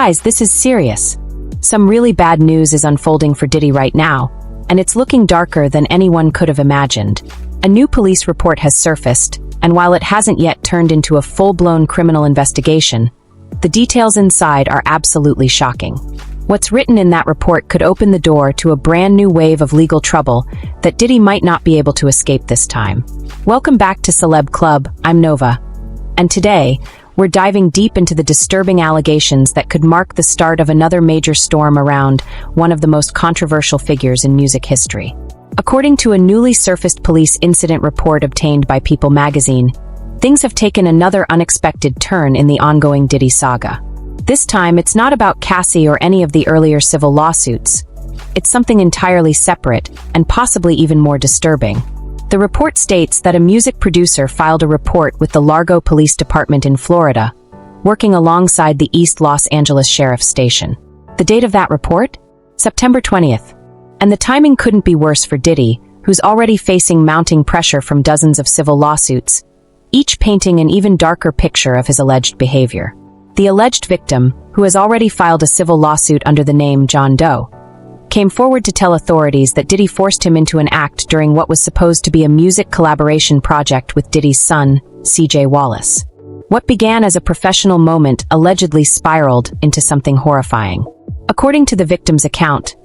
Guys, this is serious. Some really bad news is unfolding for Diddy right now, and it's looking darker than anyone could have imagined. A new police report has surfaced, and while it hasn't yet turned into a full-blown criminal investigation, the details inside are absolutely shocking. What's written in that report could open the door to a brand new wave of legal trouble that Diddy might not be able to escape this time. Welcome back to Celeb Club, I'm Nova. And today, we're diving deep into the disturbing allegations that could mark the start of another major storm around one of the most controversial figures in music history. According to a newly surfaced police incident report obtained by People magazine, things have taken another unexpected turn in the ongoing Diddy saga. This time, it's not about Cassie or any of the earlier civil lawsuits. It's something entirely separate and possibly even more disturbing. The report states that a music producer filed a report with the Largo Police Department in Florida, working alongside the East Los Angeles Sheriff's Station. The date of that report? September 20th. And the timing couldn't be worse for Diddy, who's already facing mounting pressure from dozens of civil lawsuits, each painting an even darker picture of his alleged behavior. The alleged victim, who has already filed a civil lawsuit under the name John Doe, came forward to tell authorities that Diddy forced him into an act during what was supposed to be a music collaboration project with Diddy's son, CJ Wallace. What began as a professional moment allegedly spiraled into something horrifying. According to the victim's account,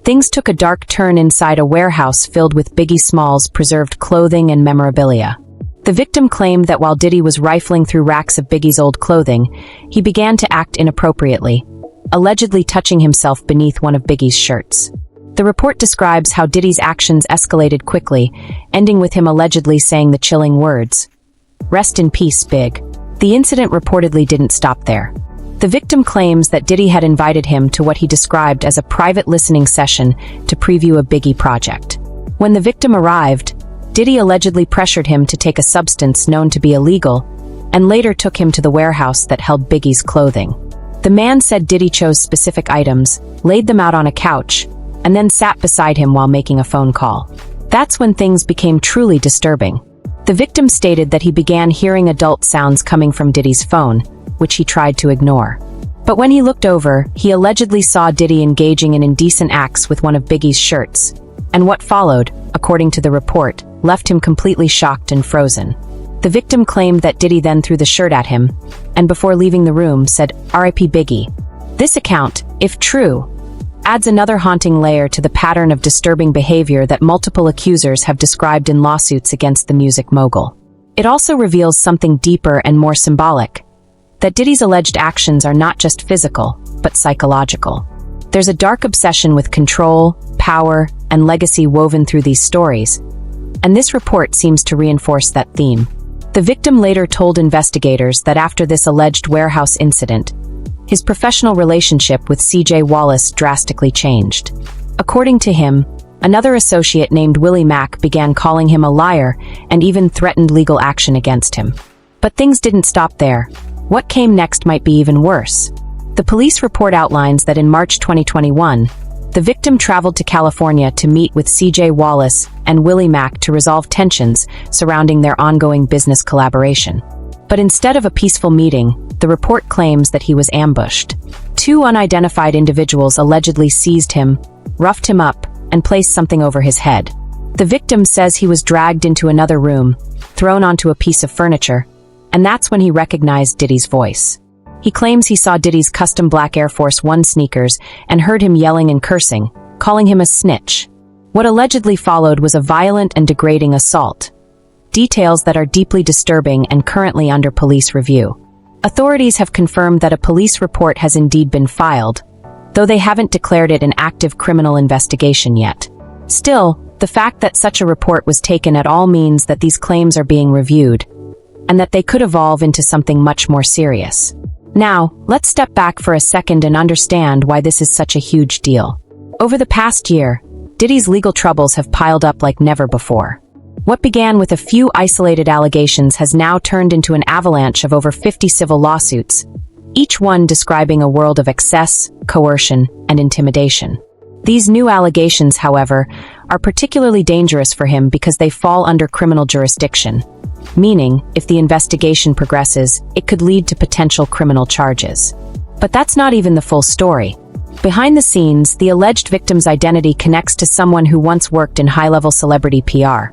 things took a dark turn inside a warehouse filled with Biggie Smalls' preserved clothing and memorabilia. The victim claimed that while Diddy was rifling through racks of Biggie's old clothing, he began to act inappropriately, allegedly touching himself beneath one of Biggie's shirts. The report describes how Diddy's actions escalated quickly, ending with him allegedly saying the chilling words, "Rest in peace, Big." The incident reportedly didn't stop there. The victim claims that Diddy had invited him to what he described as a private listening session to preview a Biggie project. When the victim arrived, Diddy allegedly pressured him to take a substance known to be illegal, and later took him to the warehouse that held Biggie's clothing. The man said Diddy chose specific items, laid them out on a couch, and then sat beside him while making a phone call. That's when things became truly disturbing. The victim stated that he began hearing adult sounds coming from Diddy's phone, which he tried to ignore. But when he looked over, he allegedly saw Diddy engaging in indecent acts with one of Biggie's shirts, and what followed, according to the report, left him completely shocked and frozen. The victim claimed that Diddy then threw the shirt at him, and before leaving the room said, "R.I.P. Biggie." This account, if true, adds another haunting layer to the pattern of disturbing behavior that multiple accusers have described in lawsuits against the music mogul. It also reveals something deeper and more symbolic, that Diddy's alleged actions are not just physical, but psychological. There's a dark obsession with control, power, and legacy woven through these stories, and this report seems to reinforce that theme. The victim later told investigators that after this alleged warehouse incident, his professional relationship with CJ Wallace drastically changed. According to him, another associate named Willie Mack began calling him a liar and even threatened legal action against him. But things didn't stop there. What came next might be even worse. The police report outlines that in March 2021, the victim traveled to California to meet with CJ Wallace and Willie Mack to resolve tensions surrounding their ongoing business collaboration. But instead of a peaceful meeting, the report claims that he was ambushed. Two unidentified individuals allegedly seized him, roughed him up, and placed something over his head. The victim says he was dragged into another room, thrown onto a piece of furniture, and that's when he recognized Diddy's voice. He claims he saw Diddy's custom black Air Force One sneakers and heard him yelling and cursing, calling him a snitch. What allegedly followed was a violent and degrading assault. Details that are deeply disturbing and currently under police review. Authorities have confirmed that a police report has indeed been filed, though they haven't declared it an active criminal investigation yet. Still, the fact that such a report was taken at all means that these claims are being reviewed, and that they could evolve into something much more serious. Now, let's step back for a second and understand why this is such a huge deal. Over the past year, Diddy's legal troubles have piled up like never before. What began with a few isolated allegations has now turned into an avalanche of over 50 civil lawsuits, each one describing a world of excess, coercion, and intimidation. These new allegations, however, are particularly dangerous for him because they fall under criminal jurisdiction, meaning, if the investigation progresses, it could lead to potential criminal charges. But that's not even the full story. Behind the scenes, the alleged victim's identity connects to someone who once worked in high-level celebrity PR,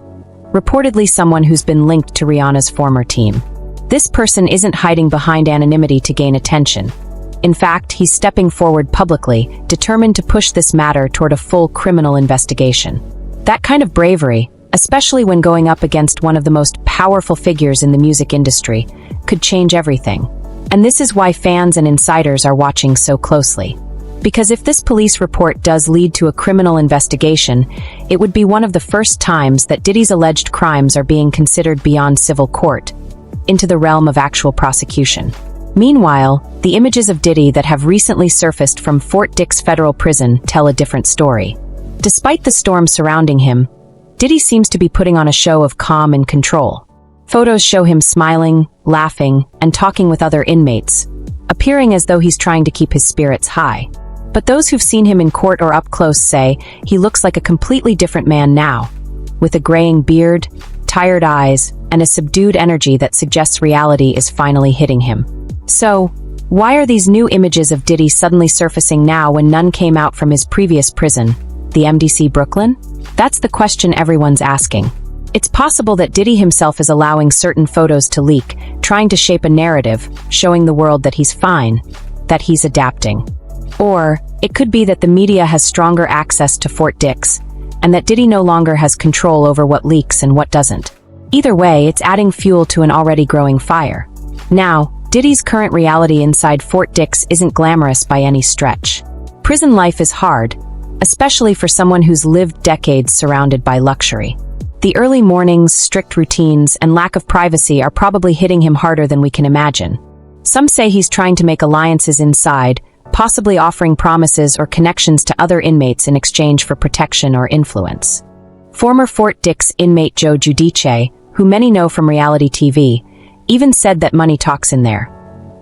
reportedly someone who's been linked to Rihanna's former team. This person isn't hiding behind anonymity to gain attention. In fact, he's stepping forward publicly, determined to push this matter toward a full criminal investigation. That kind of bravery, especially when going up against one of the most powerful figures in the music industry, could change everything. And this is why fans and insiders are watching so closely. Because if this police report does lead to a criminal investigation, it would be one of the first times that Diddy's alleged crimes are being considered beyond civil court, into the realm of actual prosecution. Meanwhile, the images of Diddy that have recently surfaced from Fort Dix federal prison tell a different story. Despite the storm surrounding him, Diddy seems to be putting on a show of calm and control. Photos show him smiling, laughing, and talking with other inmates, appearing as though he's trying to keep his spirits high. But those who've seen him in court or up close say he looks like a completely different man now, with a graying beard, tired eyes, and a subdued energy that suggests reality is finally hitting him. So, why are these new images of Diddy suddenly surfacing now when none came out from his previous prison, the MDC Brooklyn? That's the question everyone's asking. It's possible that Diddy himself is allowing certain photos to leak, trying to shape a narrative, showing the world that he's fine, that he's adapting. Or, it could be that the media has stronger access to Fort Dix, and that Diddy no longer has control over what leaks and what doesn't. Either way, it's adding fuel to an already growing fire. Now, Diddy's current reality inside Fort Dix isn't glamorous by any stretch. Prison life is hard, especially for someone who's lived decades surrounded by luxury. The early mornings, strict routines, and lack of privacy are probably hitting him harder than we can imagine. Some say he's trying to make alliances inside, possibly offering promises or connections to other inmates in exchange for protection or influence. Former Fort Dix inmate Joe Giudice, who many know from reality TV, even said that money talks in there.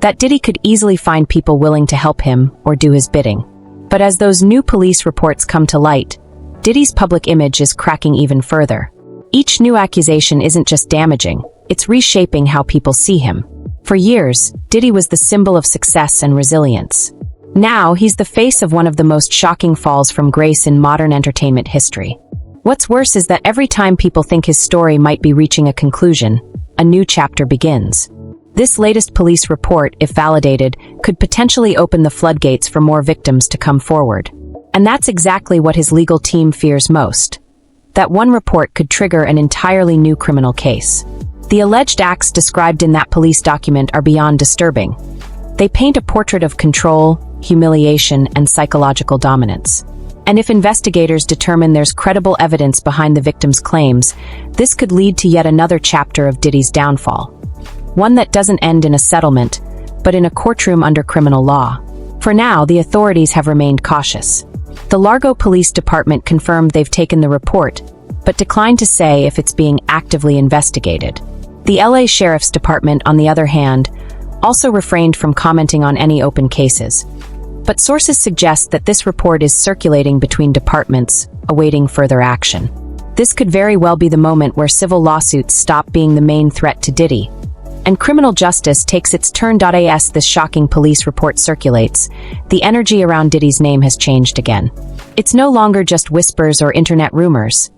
That Diddy could easily find people willing to help him or do his bidding. But as those new police reports come to light, Diddy's public image is cracking even further. Each new accusation isn't just damaging, it's reshaping how people see him. For years, Diddy was the symbol of success and resilience. Now, he's the face of one of the most shocking falls from grace in modern entertainment history. What's worse is that every time people think his story might be reaching a conclusion, a new chapter begins. This latest police report, if validated, could potentially open the floodgates for more victims to come forward. And that's exactly what his legal team fears most. That one report could trigger an entirely new criminal case. The alleged acts described in that police document are beyond disturbing. They paint a portrait of control, humiliation, and psychological dominance. And if investigators determine there's credible evidence behind the victim's claims, this could lead to yet another chapter of Diddy's downfall. One that doesn't end in a settlement, but in a courtroom under criminal law. For now, the authorities have remained cautious. The Largo Police Department confirmed they've taken the report, but declined to say if it's being actively investigated. The LA Sheriff's Department, on the other hand, also refrained from commenting on any open cases. But sources suggest that this report is circulating between departments, awaiting further action. This could very well be the moment where civil lawsuits stop being the main threat to Diddy, and criminal justice takes its turn. As this shocking police report circulates, the energy around Diddy's name has changed again. It's no longer just whispers or internet rumors.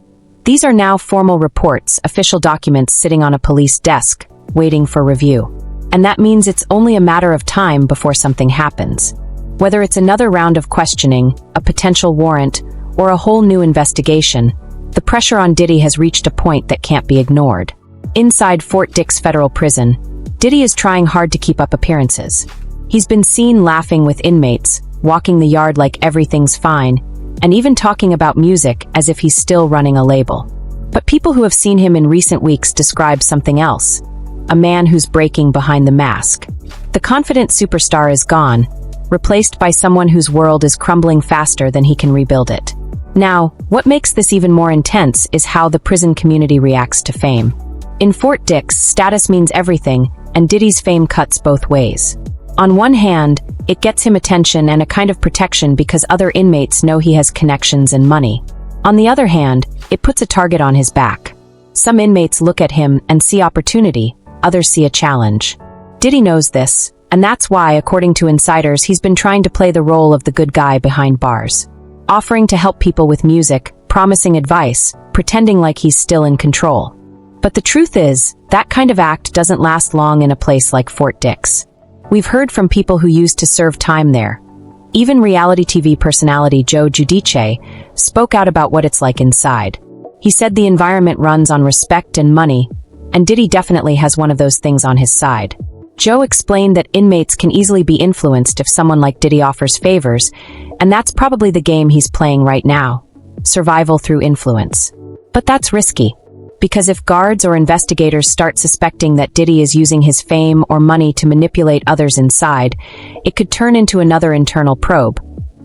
These are now formal reports, official documents sitting on a police desk, waiting for review. And that means it's only a matter of time before something happens. Whether it's another round of questioning, a potential warrant, or a whole new investigation, the pressure on Diddy has reached a point that can't be ignored. Inside Fort Dix federal prison, Diddy is trying hard to keep up appearances. He's been seen laughing with inmates, walking the yard like everything's fine, and even talking about music as if he's still running a label. But people who have seen him in recent weeks describe something else. A man who's breaking behind the mask. The confident superstar is gone, replaced by someone whose world is crumbling faster than he can rebuild it. Now, what makes this even more intense is how the prison community reacts to fame. In Fort Dix, status means everything, and Diddy's fame cuts both ways. On one hand, it gets him attention and a kind of protection because other inmates know he has connections and money. On the other hand, it puts a target on his back. Some inmates look at him and see opportunity, others see a challenge. Diddy knows this, And that's why, according to insiders, he's been trying to play the role of the good guy behind bars, offering to help people with music, promising advice, pretending like he's still in control. But the truth is, that kind of act doesn't last long in a place like Fort Dix. We've heard from people who used to serve time there. Even reality TV personality Joe Giudice spoke out about what it's like inside. He said the environment runs on respect and money, and Diddy definitely has one of those things on his side. Joe explained that inmates can easily be influenced if someone like Diddy offers favors, and that's probably the game he's playing right now. Survival through influence. But that's risky, because if guards or investigators start suspecting that Diddy is using his fame or money to manipulate others inside, it could turn into another internal probe,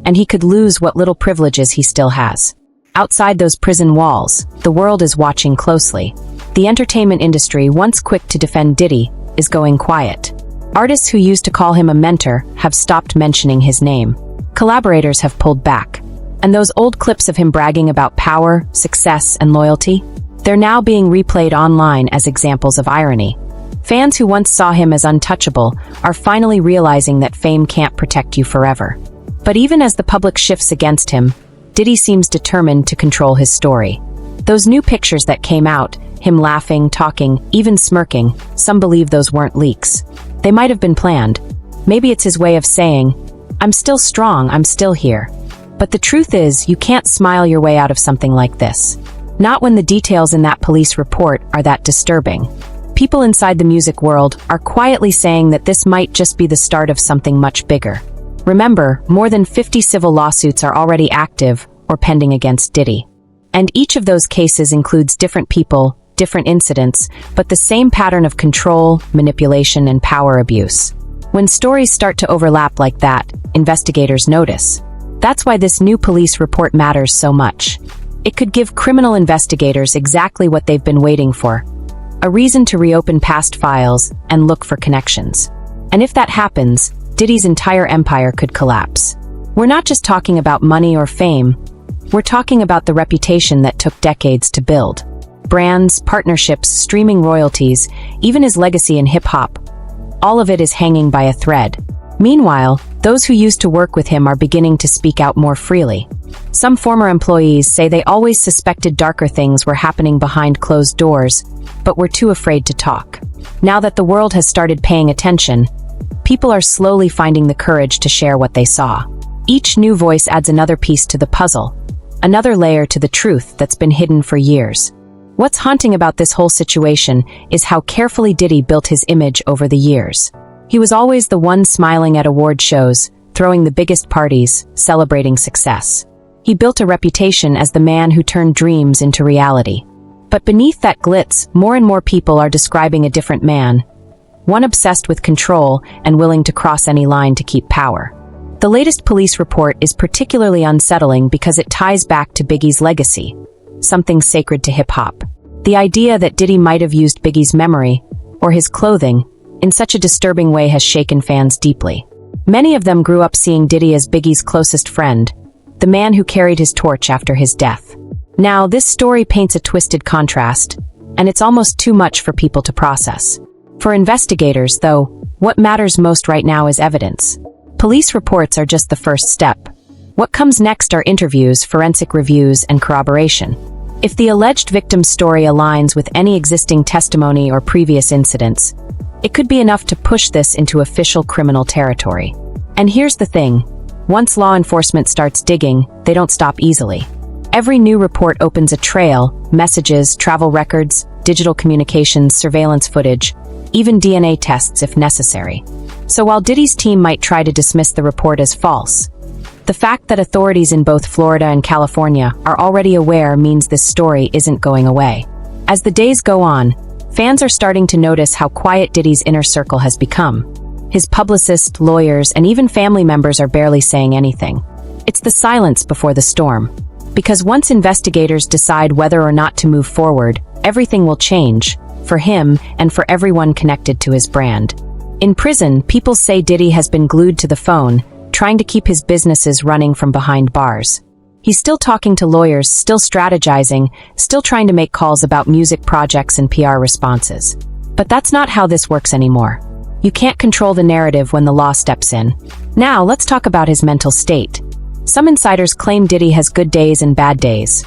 and he could lose what little privileges he still has. Outside those prison walls, the world is watching closely. The entertainment industry, once quick to defend Diddy, is going quiet. Artists who used to call him a mentor have stopped mentioning his name. Collaborators have pulled back. And those old clips of him bragging about power, success, and loyalty? They're now being replayed online as examples of irony. Fans who once saw him as untouchable are finally realizing that fame can't protect you forever. But even as the public shifts against him, Diddy seems determined to control his story. Those new pictures that came out, him laughing, talking, even smirking, some believe those weren't leaks. They might have been planned. Maybe it's his way of saying, "I'm still strong, I'm still here." But the truth is, you can't smile your way out of something like this. Not when the details in that police report are that disturbing. People inside the music world are quietly saying that this might just be the start of something much bigger. Remember, more than 50 civil lawsuits are already active or pending against Diddy. And each of those cases includes different people, different incidents, but the same pattern of control, manipulation, and power abuse. When stories start to overlap like that, investigators notice. That's why this new police report matters so much. It could give criminal investigators exactly what they've been waiting for: a reason to reopen past files and look for connections. And if that happens, Diddy's entire empire could collapse. We're not just talking about money or fame, we're talking about the reputation that took decades to build. Brands, partnerships, streaming royalties, even his legacy in hip-hop. All of it is hanging by a thread. Meanwhile, those who used to work with him are beginning to speak out more freely. Some former employees say they always suspected darker things were happening behind closed doors, but were too afraid to talk. Now that the world has started paying attention, people are slowly finding the courage to share what they saw. Each new voice adds another piece to the puzzle, another layer to the truth that's been hidden for years. What's haunting about this whole situation is how carefully Diddy built his image over the years. He was always the one smiling at award shows, throwing the biggest parties, celebrating success. He built a reputation as the man who turned dreams into reality. But beneath that glitz, more and more people are describing a different man, one obsessed with control and willing to cross any line to keep power. The latest police report is particularly unsettling because it ties back to Biggie's legacy, something sacred to hip-hop. The idea that Diddy might have used Biggie's memory, or his clothing, in such a disturbing way has shaken fans deeply. Many of them grew up seeing Diddy as Biggie's closest friend, the man who carried his torch after his death. Now, this story paints a twisted contrast, and it's almost too much for people to process. For investigators, though, what matters most right now is evidence. Police reports are just the first step. What comes next are interviews, forensic reviews, and corroboration. If the alleged victim's story aligns with any existing testimony or previous incidents, it could be enough to push this into official criminal territory. And here's the thing. Once law enforcement starts digging, they don't stop easily. Every new report opens a trail: messages, travel records, digital communications, surveillance footage, even DNA tests if necessary. So while Diddy's team might try to dismiss the report as false, the fact that authorities in both Florida and California are already aware means this story isn't going away. As the days go on, fans are starting to notice how quiet Diddy's inner circle has become. His publicists, lawyers, and even family members are barely saying anything. It's the silence before the storm. Because once investigators decide whether or not to move forward, everything will change, for him and for everyone connected to his brand. In prison, people say Diddy has been glued to the phone, trying to keep his businesses running from behind bars. He's still talking to lawyers, still strategizing, still trying to make calls about music projects and PR responses. But that's not how this works anymore. You can't control the narrative when the law steps in. Now, let's talk about his mental state. Some insiders claim Diddy has good days and bad days.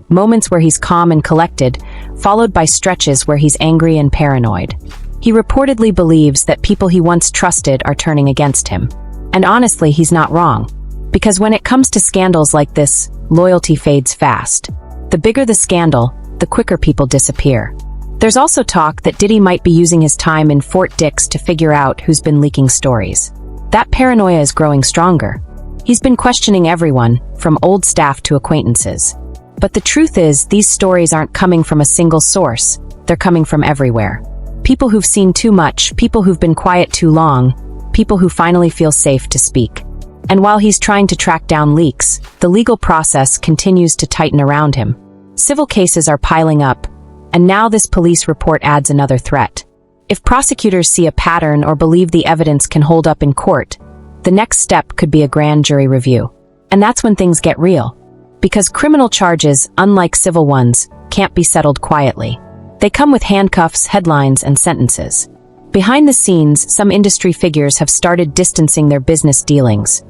Moments where he's calm and collected, followed by stretches where he's angry and paranoid. He reportedly believes that people he once trusted are turning against him. And honestly, he's not wrong. Because when it comes to scandals like this, loyalty fades fast. The bigger the scandal, the quicker people disappear. There's also talk that Diddy might be using his time in Fort Dix to figure out who's been leaking stories. That paranoia is growing stronger. He's been questioning everyone, from old staff to acquaintances. But the truth is, these stories aren't coming from a single source. They're coming from everywhere. People who've seen too much, people who've been quiet too long, people who finally feel safe to speak. And while he's trying to track down leaks, the legal process continues to tighten around him. Civil cases are piling up, and now this police report adds another threat. If prosecutors see a pattern or believe the evidence can hold up in court, the next step could be a grand jury review. And that's when things get real. Because criminal charges, unlike civil ones, can't be settled quietly. They come with handcuffs, headlines, and sentences. Behind the scenes, some industry figures have started distancing their business dealings,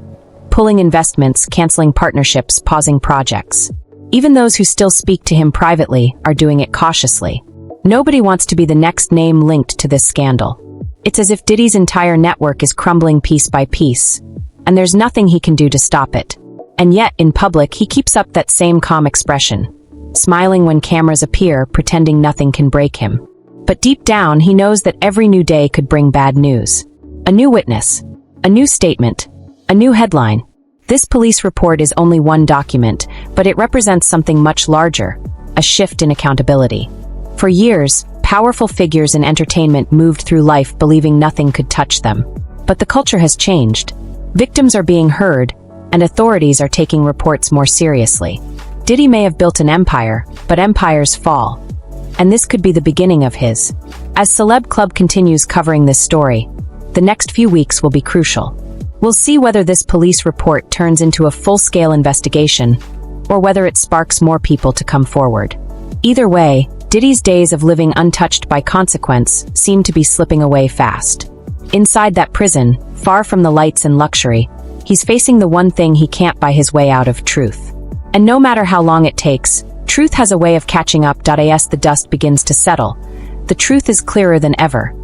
pulling investments, canceling partnerships, pausing projects. Even those who still speak to him privately are doing it cautiously. Nobody wants to be the next name linked to this scandal. It's as if Diddy's entire network is crumbling piece by piece, and there's nothing he can do to stop it. And yet, in public, he keeps up that same calm expression, smiling when cameras appear, pretending nothing can break him. But deep down, he knows that every new day could bring bad news. A new witness, a new statement, a new headline. This police report is only one document, but it represents something much larger, a shift in accountability. For years, powerful figures in entertainment moved through life believing nothing could touch them. But the culture has changed. Victims are being heard, and authorities are taking reports more seriously. Diddy may have built an empire, but empires fall. And this could be the beginning of his. As Celeb Club continues covering this story, the next few weeks will be crucial. We'll see whether this police report turns into a full-scale investigation, or whether it sparks more people to come forward. Either way, Diddy's days of living untouched by consequence seem to be slipping away fast. Inside that prison, far from the lights and luxury, he's facing the one thing he can't buy his way out of: truth. And no matter how long it takes, truth has a way of catching up. As the dust begins to settle, the truth is clearer than ever.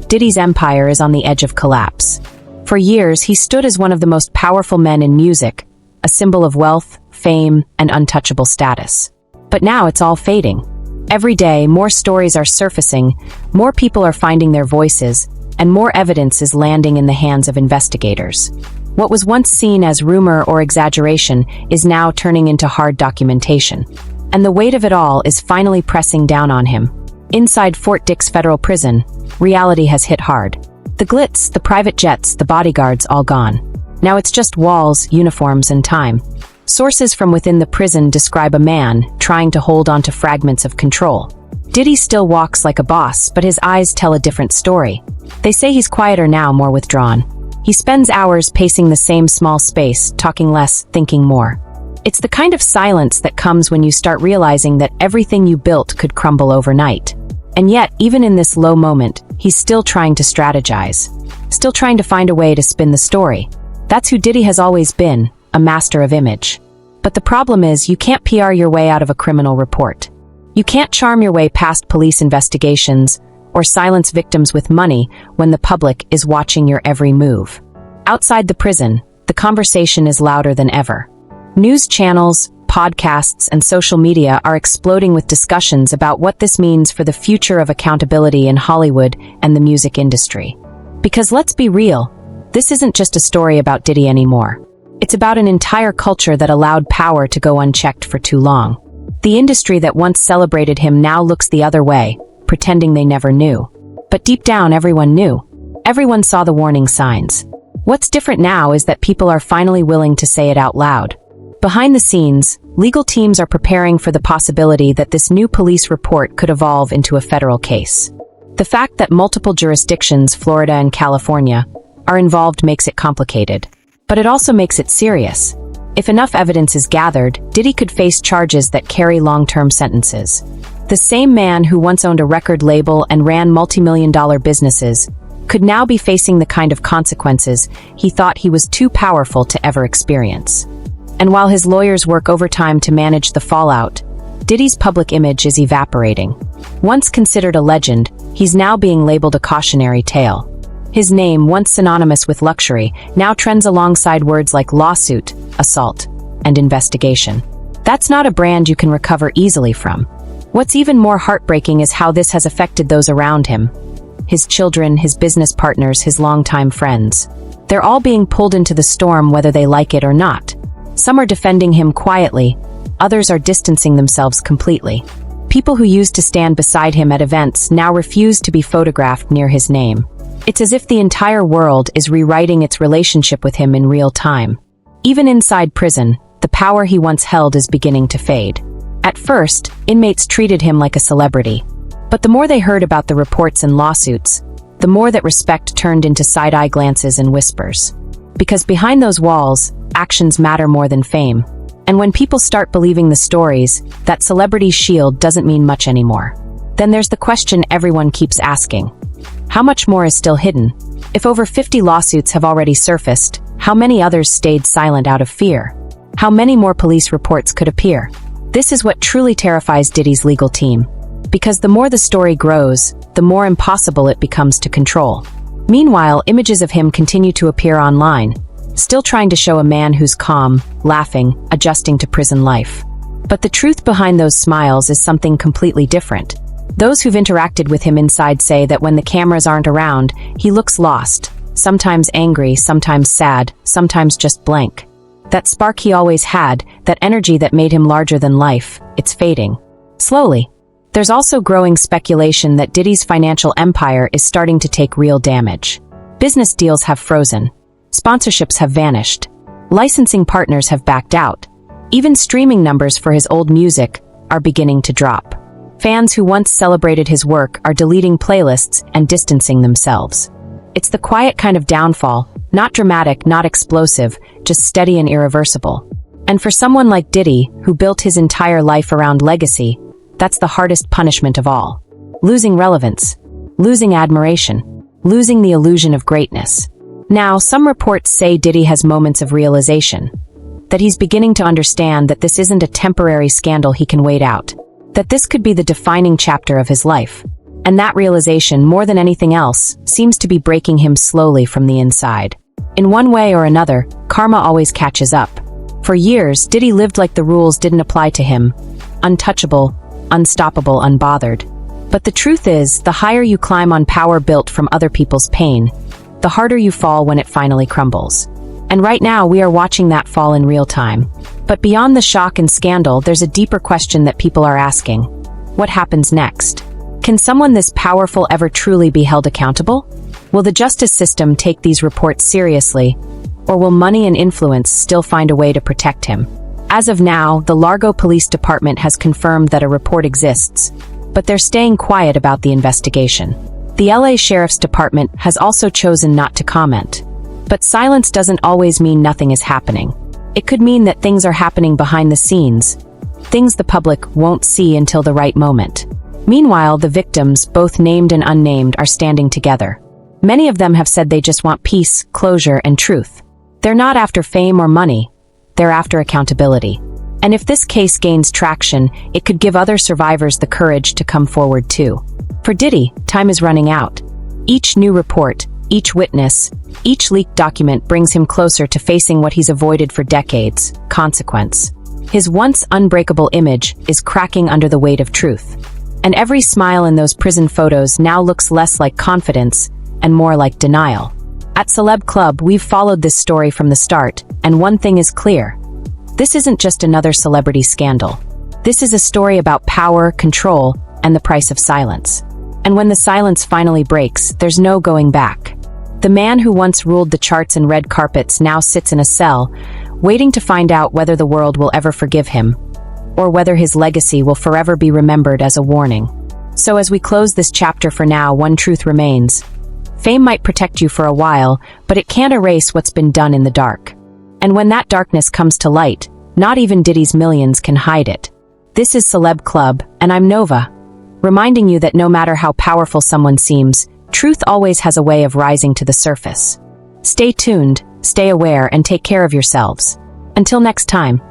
Diddy's empire is on the edge of collapse. For years, he stood as one of the most powerful men in music, a symbol of wealth, fame, and untouchable status. But now it's all fading. Every day, more stories are surfacing, more people are finding their voices, and more evidence is landing in the hands of investigators. What was once seen as rumor or exaggeration is now turning into hard documentation. And the weight of it all is finally pressing down on him. Inside Fort Dix Federal Prison, reality has hit hard. The glitz, the private jets, the bodyguards, all gone. Now it's just walls, uniforms, and time. Sources from within the prison describe a man trying to hold on to fragments of control. Diddy still walks like a boss, but his eyes tell a different story. They say he's quieter now, more withdrawn. He spends hours pacing the same small space, talking less, thinking more. It's the kind of silence that comes when you start realizing that everything you built could crumble overnight. And yet, even in this low moment, he's still trying to strategize. Still trying to find a way to spin the story. That's who Diddy has always been, a master of image. But the problem is, you can't PR your way out of a criminal report. You can't charm your way past police investigations or silence victims with money when the public is watching your every move. Outside the prison, the conversation is louder than ever. News channels, podcasts, and social media are exploding with discussions about what this means for the future of accountability in Hollywood and the music industry. Because let's be real, this isn't just a story about Diddy anymore. It's about an entire culture that allowed power to go unchecked for too long. The industry that once celebrated him now looks the other way, pretending they never knew. But deep down, everyone knew. Everyone saw the warning signs. What's different now is that people are finally willing to say it out loud. Behind the scenes, legal teams are preparing for the possibility that this new police report could evolve into a federal case. The fact that multiple jurisdictions, Florida and California, are involved makes it complicated. But it also makes it serious. If enough evidence is gathered, Diddy could face charges that carry long-term sentences. The same man who once owned a record label and ran multi-million-dollar businesses could now be facing the kind of consequences he thought he was too powerful to ever experience. And while his lawyers work overtime to manage the fallout, Diddy's public image is evaporating. Once considered a legend, he's now being labeled a cautionary tale. His name, once synonymous with luxury, now trends alongside words like lawsuit, assault, and investigation. That's not a brand you can recover easily from. What's even more heartbreaking is how this has affected those around him. His children, his business partners, his longtime friends. They're all being pulled into the storm whether they like it or not. Some are defending him quietly, others are distancing themselves completely. People who used to stand beside him at events now refuse to be photographed near his name. It's as if the entire world is rewriting its relationship with him in real time. Even inside prison, the power he once held is beginning to fade. At first, inmates treated him like a celebrity. But the more they heard about the reports and lawsuits, the more that respect turned into side-eye glances and whispers. Because behind those walls, actions matter more than fame. And when people start believing the stories, that celebrity's shield doesn't mean much anymore. Then there's the question everyone keeps asking. How much more is still hidden? If over 50 lawsuits have already surfaced, how many others stayed silent out of fear? How many more police reports could appear? This is what truly terrifies Diddy's legal team. Because the more the story grows, the more impossible it becomes to control. Meanwhile, images of him continue to appear online, still trying to show a man who's calm, laughing, adjusting to prison life. But the truth behind those smiles is something completely different. Those who've interacted with him inside say that when the cameras aren't around, he looks lost, sometimes angry, sometimes sad, sometimes just blank. That spark he always had, that energy that made him larger than life, it's fading. Slowly. There's also growing speculation that Diddy's financial empire is starting to take real damage. Business deals have frozen. Sponsorships have vanished. Licensing partners have backed out. Even streaming numbers for his old music are beginning to drop. Fans who once celebrated his work are deleting playlists and distancing themselves. It's the quiet kind of downfall, not dramatic, not explosive, just steady and irreversible. And for someone like Diddy, who built his entire life around legacy, that's the hardest punishment of all. Losing relevance, losing admiration, losing the illusion of greatness. Now, some reports say Diddy has moments of realization, that he's beginning to understand that this isn't a temporary scandal he can wait out, that this could be the defining chapter of his life. And that realization, more than anything else, seems to be breaking him slowly from the inside. In one way or another, karma always catches up. For years, Diddy lived like the rules didn't apply to him, untouchable, unstoppable, unbothered. But the truth is, the higher you climb on power built from other people's pain, the harder you fall when it finally crumbles. And right now, we are watching that fall in real time. But beyond the shock and scandal, there's a deeper question that people are asking. What happens next? Can someone this powerful ever truly be held accountable? Will the justice system take these reports seriously? Or will money and influence still find a way to protect him? As of now, the Largo Police Department has confirmed that a report exists, but they're staying quiet about the investigation. The LA Sheriff's Department has also chosen not to comment. But silence doesn't always mean nothing is happening. It could mean that things are happening behind the scenes, things the public won't see until the right moment. Meanwhile, the victims, both named and unnamed, are standing together. Many of them have said they just want peace, closure, and truth. They're not after fame or money. They're after accountability. And if this case gains traction, it could give other survivors the courage to come forward too. For Diddy, time is running out. Each new report, each witness, each leaked document brings him closer to facing what he's avoided for decades: consequence. His once unbreakable image is cracking under the weight of truth. And every smile in those prison photos now looks less like confidence and more like denial. At Celeb Club, we've followed this story from the start, and one thing is clear. This isn't just another celebrity scandal. This is a story about power, control, and the price of silence. And when the silence finally breaks, there's no going back. The man who once ruled the charts and red carpets now sits in a cell, waiting to find out whether the world will ever forgive him, or whether his legacy will forever be remembered as a warning. So as we close this chapter for now, one truth remains. Fame might protect you for a while, but it can't erase what's been done in the dark. And when that darkness comes to light, not even Diddy's millions can hide it. This is Celeb Club, and I'm Nova, reminding you that no matter how powerful someone seems, truth always has a way of rising to the surface. Stay tuned, stay aware, and take care of yourselves. Until next time.